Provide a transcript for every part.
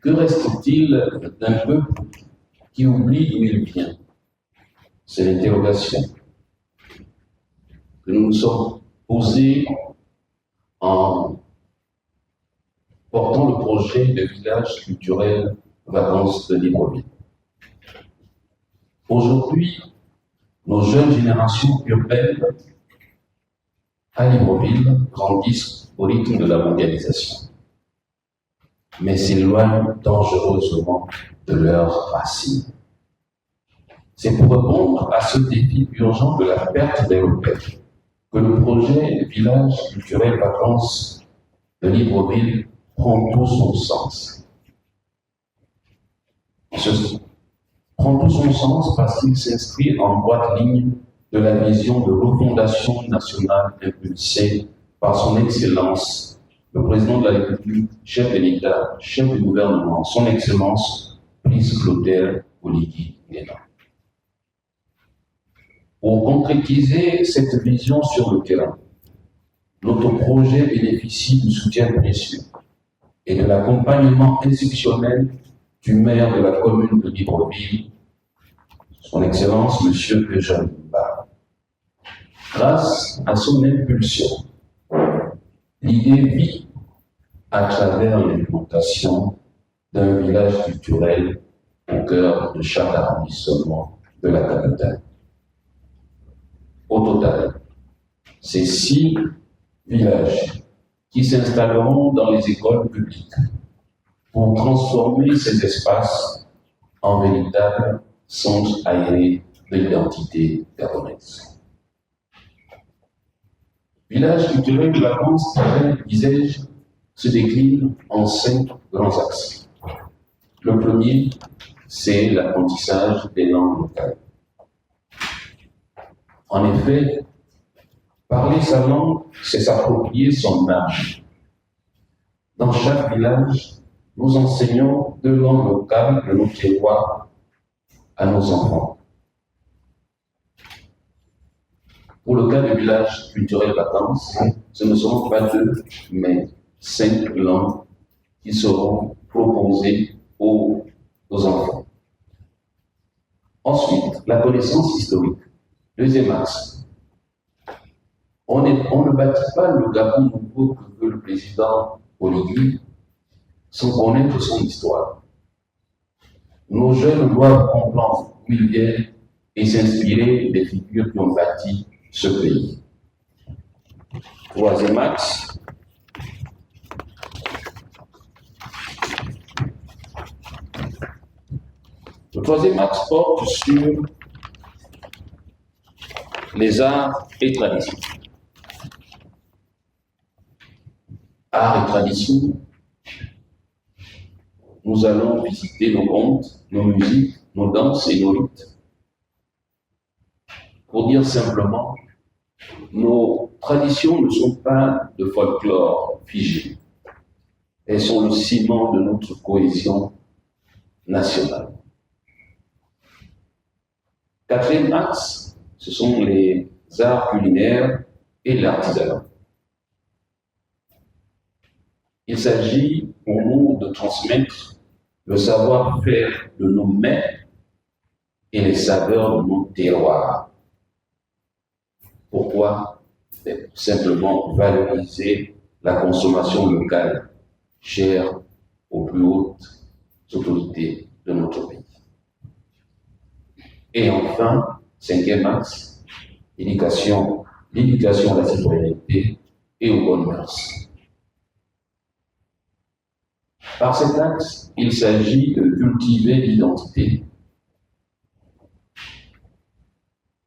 Que reste-t-il d'un peuple qui oublie d'où il vient? C'est l'interrogation que nous nous sommes posée en portant le projet de village culturel vacances de Libreville. Aujourd'hui, nos jeunes générations urbaines à Libreville grandissent au rythme de la mondialisation, mais s'éloignent dangereusement de leurs racines. C'est pour répondre à ce défi urgent de la perte des repères que le projet Village culturel vacances de Libreville prend tout son sens. Prend tout son sens parce qu'il s'inscrit en droite ligne de la vision de refondation nationale impulsée par son Excellence, le président de la République, chef de l'État, chef du gouvernement, son Excellence, Brice Clotaire Oligui Nguema. Pour concrétiser cette vision sur le terrain, notre projet bénéficie du soutien précieux et de l'accompagnement institutionnel du maire de la commune de Libreville, son Excellence, M. Eugène Ba. Grâce à son impulsion, l'idée vit à travers l'implantation d'un village culturel au cœur de chaque arrondissement de la capitale. Au total, c'est 6 villages qui s'installeront dans les écoles publiques pour transformer ces espaces en véritables centres aérés de l'identité gabonaise. Village culturel de vacances, disais-je, se décline en 5 grands axes. Le premier, c'est l'apprentissage des langues locales. En effet, parler sa langue, c'est s'approprier son âme. Dans chaque village, nous enseignons 2 langues locales de nos terroirs à nos enfants. Pour le cas du village culturel vacances, ce ne seront pas 2, mais 5 langues qui seront proposées aux enfants. Ensuite, la connaissance historique. Deuxième axe. On ne bâtit pas le Gabon nouveau que veut le président Oligui sans connaître son histoire. Nos jeunes doivent comprendre où ils viennent et s'inspirer des figures qui ont bâti ce pays. Troisième axe. Le troisième axe porte sur les arts et traditions. Arts et traditions, nous allons visiter nos contes, nos musiques, nos danses et nos rites. Pour dire simplement, nos traditions ne sont pas de folklore figé. Elles sont le ciment de notre cohésion nationale. Quatrième axe, ce sont les arts culinaires et l'artisanat. Il s'agit pour nous de transmettre le savoir-faire de nos mains et les saveurs de nos terroirs. Pourquoi? Simplement valoriser la consommation locale, chère aux plus hautes autorités de notre pays. Et enfin, 5e axe, l'éducation à la citoyenneté et aux bonnes mœurs. Par cet axe, il s'agit de cultiver l'identité.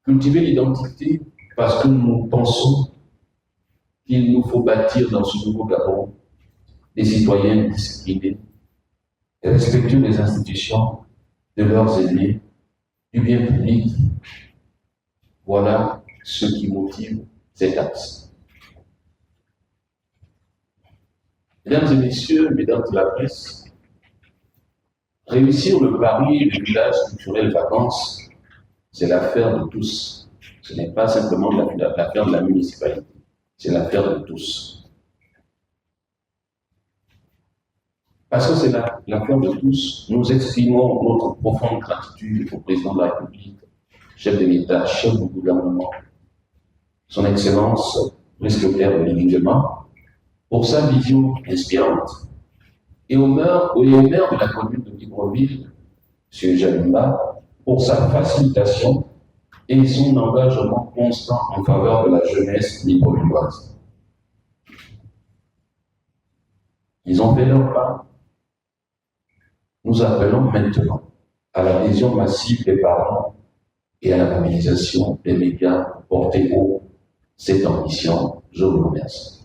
Cultiver l'identité parce que nous pensons qu'il nous faut bâtir dans ce nouveau Gabon des citoyens disciplinés, respectueux des institutions, de leurs aînés, du bien public. Voilà ce qui motive cet axe. Mesdames et messieurs, mesdames de la presse, réussir le pari du village culturel vacances, c'est l'affaire de tous. Ce n'est pas simplement l'affaire de la municipalité, c'est l'affaire de tous. Parce que c'est l'affaire de tous, nous exprimons notre profonde gratitude au président de la République, chef de l'État, chef du gouvernement, son Excellence, presbytère de Ligema, pour sa vision inspirante. Et au maire de la commune de Libreville, M. Jalimba, pour sa facilitation et son engagement constant en faveur de la jeunesse librevilloise. Ils ont fait leur part. Nous appelons maintenant à l'adhésion massive des parents et à la mobilisation des médias pour porter haut cette ambition. Je vous remercie.